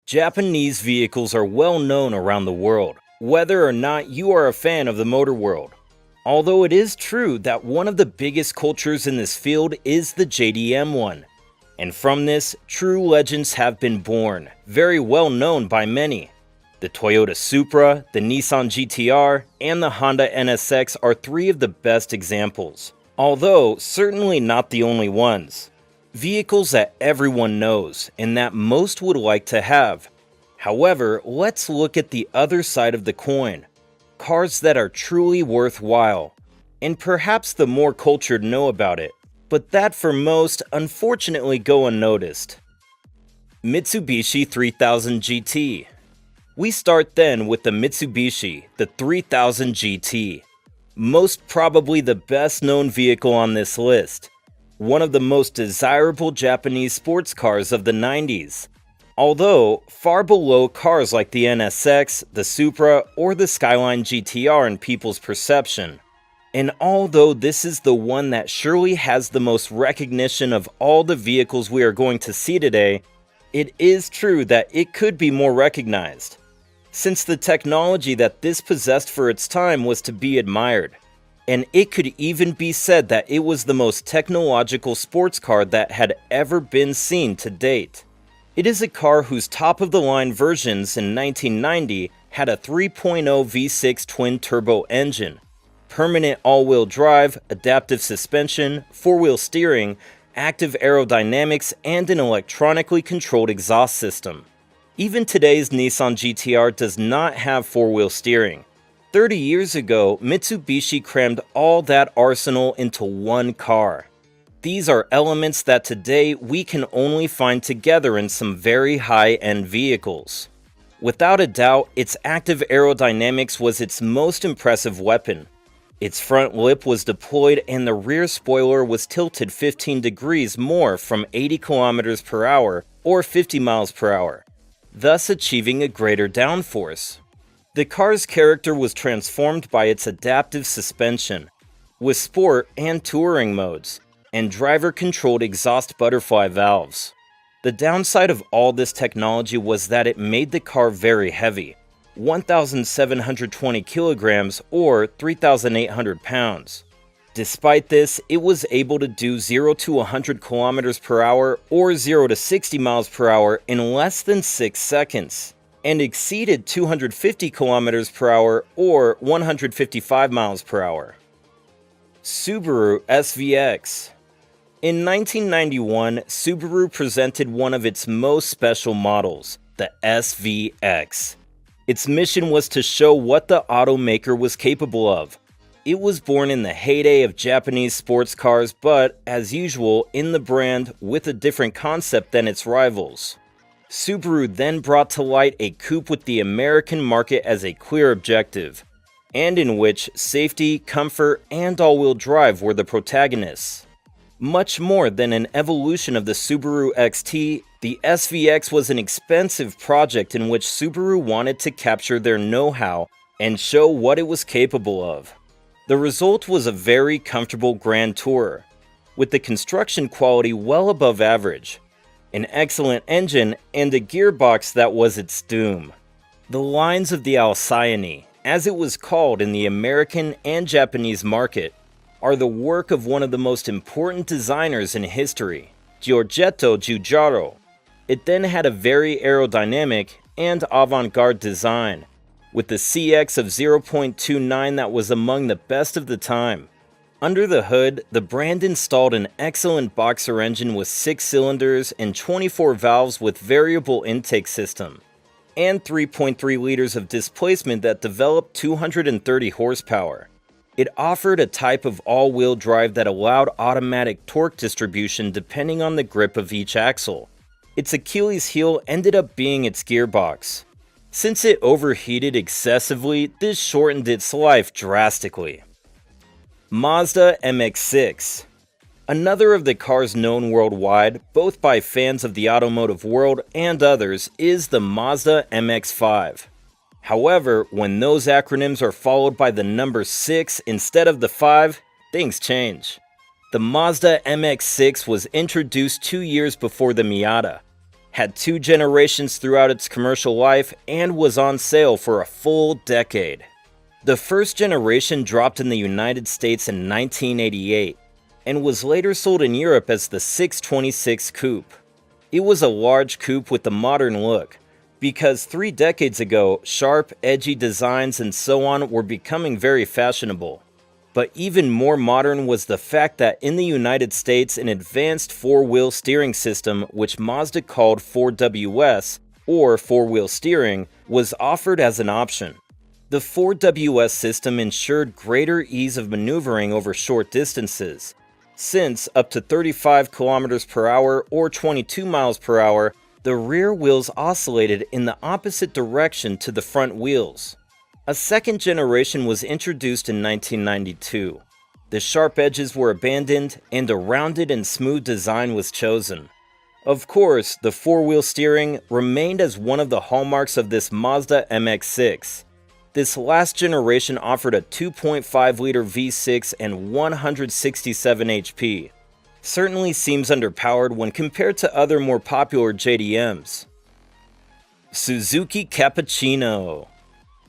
Japanese vehicles are well known around the world, whether or not you are a fan of the motor world. Although it is true that one of the biggest cultures in this field is the JDM one. And from this, true legends have been born, very well known by many. The Toyota Supra, the Nissan GTR, and the Honda NSX are three of the best examples, although certainly not the only ones. Vehicles that everyone knows and that most would like to have. However, let's look at the other side of the coin. Cars that are truly worthwhile, and perhaps the more cultured know about it, but that for most unfortunately go unnoticed. Mitsubishi 3000 GT. We start then with the Mitsubishi, the 3000 GT. Most probably the best known vehicle on this list. One of the most desirable Japanese sports cars of the 90s. Although far below cars like the NSX, the Supra, or the Skyline GTR in people's perception. And although this is the one that surely has the most recognition of all the vehicles we are going to see today, it is true that it could be more recognized, since the technology that this possessed for its time was to be admired. And it could even be said that it was the most technological sports car that had ever been seen to date. It is a car whose top-of-the-line versions in 1990 had a 3.0 V6 twin-turbo engine, permanent all-wheel drive, adaptive suspension, four-wheel steering, active aerodynamics, and an electronically controlled exhaust system. Even today's Nissan GTR does not have four-wheel steering. 30 years ago, Mitsubishi crammed all that arsenal into one car. These are elements that today we can only find together in some very high-end vehicles. Without a doubt, its active aerodynamics was its most impressive weapon. Its front lip was deployed and the rear spoiler was tilted 15 degrees more from 80 km per hour or 50 miles per hour, thus achieving a greater downforce. The car's character was transformed by its adaptive suspension, with sport and touring modes, and driver-controlled exhaust butterfly valves. The downside of all this technology was that it made the car very heavy, 1,720 kilograms or 3,800 pounds. Despite this, it was able to do 0 to 100 kilometers per hour or 0 to 60 miles per hour in less than 6 seconds. And exceeded 250 kilometers per hour or 155 miles per hour. Subaru SVX. In 1991, Subaru presented one of its most special models, the SVX. Its mission was to show what the automaker was capable of. It was born in the heyday of Japanese sports cars, but, as usual, in the brand with a different concept than its rivals. Subaru then brought to light a coupe with the American market as a clear objective, and in which safety, comfort, and all-wheel drive were the protagonists. Much more than an evolution of the Subaru XT, the SVX was an expensive project in which Subaru wanted to capture their know-how and show what it was capable of. The result was a very comfortable Grand Tourer, with the construction quality well above average, an excellent engine, and a gearbox that was its doom. The lines of the Alcyone, as it was called in the American and Japanese market, are the work of one of the most important designers in history, Giorgetto Giugiaro. It then had a very aerodynamic and avant-garde design, with the CX of 0.29 that was among the best of the time. Under the hood, the brand installed an excellent boxer engine with 6 cylinders and 24 valves with variable intake system, and 3.3 liters of displacement that developed 230 horsepower. It offered a type of all-wheel drive that allowed automatic torque distribution depending on the grip of each axle. Its Achilles heel ended up being its gearbox. Since it overheated excessively, this shortened its life drastically. Mazda MX-6. Another of the cars known worldwide, both by fans of the automotive world and others, is the Mazda MX-5. However, when those acronyms are followed by the number 6 instead of the 5, things change. The Mazda MX-6 was introduced 2 years before the Miata. had 2 generations throughout its commercial life, and was on sale for a full decade. The first generation dropped in the United States in 1988, and was later sold in Europe as the 626 Coupe. It was a large coupe with a modern look, because 3 decades ago, sharp, edgy designs and so on were becoming very fashionable. But even more modern was the fact that in the United States, an advanced 4-wheel steering system, which Mazda called 4WS, or 4-wheel steering, was offered as an option. The 4WS system ensured greater ease of maneuvering over short distances, since up to 35 km per hour or 22 miles per hour, the rear wheels oscillated in the opposite direction to the front wheels. A second generation was introduced in 1992. The sharp edges were abandoned and a rounded and smooth design was chosen. Of course, the 4-wheel steering remained as one of the hallmarks of this Mazda MX-6. This last generation offered a 2.5-liter V6 and 167 HP. Certainly seems underpowered when compared to other more popular JDMs. Suzuki Cappuccino.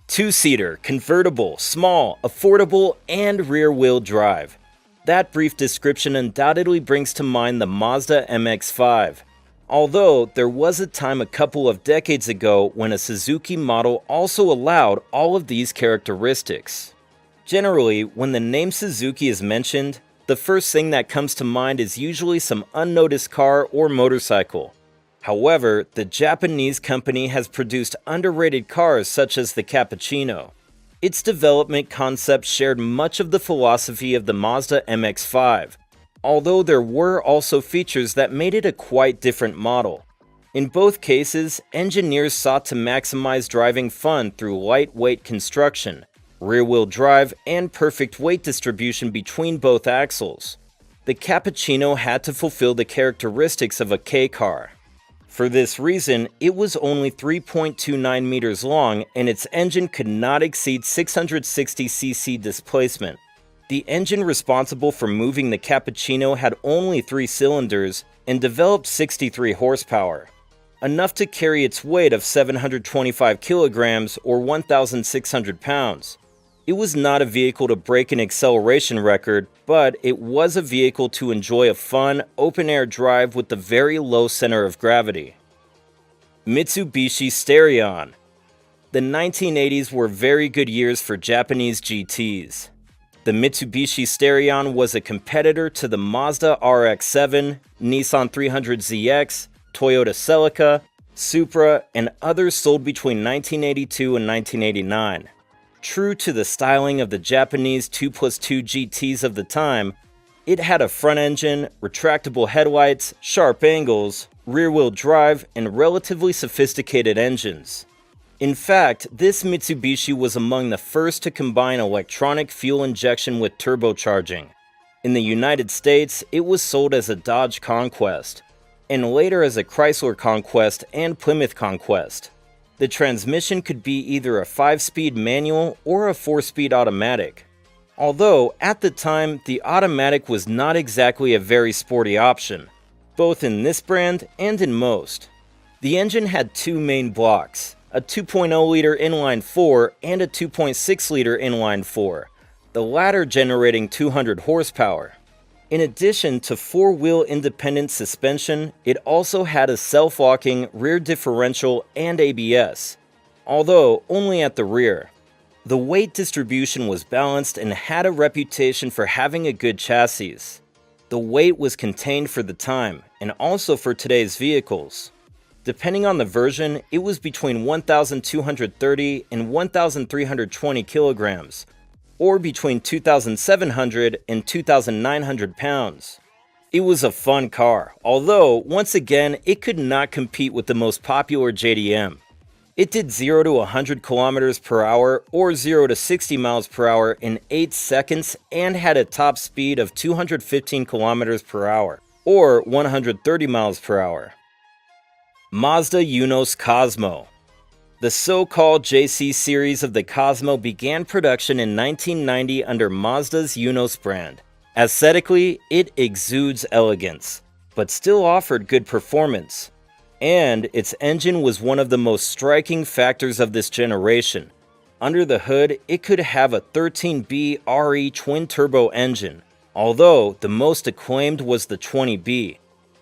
2-seater, convertible, small, affordable, and rear-wheel drive. That brief description undoubtedly brings to mind the Mazda MX-5. Although, there was a time a couple of decades ago when a Suzuki model also allowed all of these characteristics. Generally, when the name Suzuki is mentioned, the first thing that comes to mind is usually some unnoticed car or motorcycle. However, the Japanese company has produced underrated cars such as the Cappuccino. Its development concept shared much of the philosophy of the Mazda MX-5, although there were also features that made it a quite different model. In both cases, engineers sought to maximize driving fun through lightweight construction, rear-wheel drive, and perfect weight distribution between both axles. The Cappuccino had to fulfill the characteristics of a K car. For this reason, it was only 3.29 meters long and its engine could not exceed 660cc displacement. The engine responsible for moving the Cappuccino had only 3 cylinders and developed 63 horsepower, enough to carry its weight of 725 kilograms or 1,600 pounds. It was not a vehicle to break an acceleration record, but it was a vehicle to enjoy a fun, open-air drive with a very low center of gravity. Mitsubishi Starion. The 1980s were very good years for Japanese GTs. The Mitsubishi Starion was a competitor to the Mazda RX-7, Nissan 300ZX, Toyota Celica, Supra, and others sold between 1982 and 1989. True to the styling of the Japanese 2+2 GTs of the time, it had a front engine, retractable headlights, sharp angles, rear-wheel drive, and relatively sophisticated engines. In fact, this Mitsubishi was among the first to combine electronic fuel injection with turbocharging. In the United States, it was sold as a Dodge Conquest, and later as a Chrysler Conquest and Plymouth Conquest. The transmission could be either a 5-speed manual or a 4-speed automatic. Although, at the time, the automatic was not exactly a very sporty option, both in this brand and in most. The engine had 2 main blocks, a 2.0-liter inline-4 and a 2.6-liter inline-4, the latter generating 200 horsepower. In addition to 4-wheel independent suspension, it also had a self-locking rear differential and ABS, although only at the rear. The weight distribution was balanced and had a reputation for having a good chassis. The weight was contained for the time, and also for today's vehicles. Depending on the version, it was between 1,230 and 1,320 kilograms, or between 2,700 and 2,900 pounds. It was a fun car, although, once again, it could not compete with the most popular JDM. It did 0 to 100 kilometers per hour or 0 to 60 miles per hour in 8 seconds and had a top speed of 215 kilometers per hour, or 130 miles per hour. Mazda Unos Cosmo. The so-called JC series of the Cosmo began production in 1990 under Mazda's Unos brand. Aesthetically, it exudes elegance, but still offered good performance. And its engine was one of the most striking factors of this generation. Under the hood, it could have a 13B RE twin-turbo engine, although the most acclaimed was the 20B,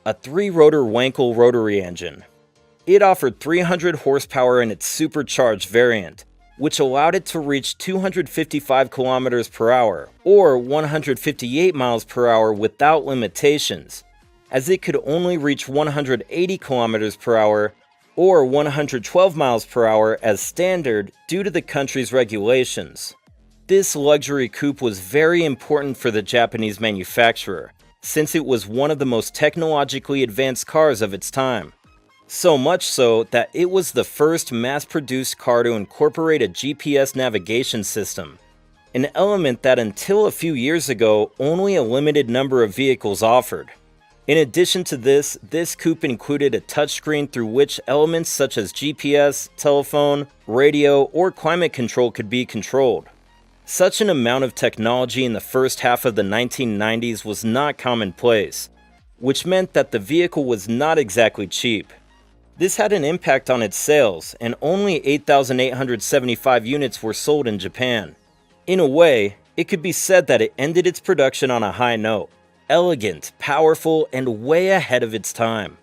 a 3-rotor Wankel rotary engine. It offered 300 horsepower in its supercharged variant, which allowed it to reach 255 kilometers per hour, or 158 miles per hour without limitations, as it could only reach 180 kilometers per hour or 112 miles per hour as standard due to the country's regulations. This luxury coupe was very important for the Japanese manufacturer, since it was one of the most technologically advanced cars of its time. So much so that it was the first mass-produced car to incorporate a GPS navigation system, an element that until a few years ago only a limited number of vehicles offered. In addition to this coupe included a touchscreen through which elements such as GPS, telephone, radio, or climate control could be controlled. Such an amount of technology in the first half of the 1990s was not commonplace, which meant that the vehicle was not exactly cheap. This had an impact on its sales, and only 8,875 units were sold in Japan. In a way, it could be said that it ended its production on a high note. Elegant, powerful, and way ahead of its time.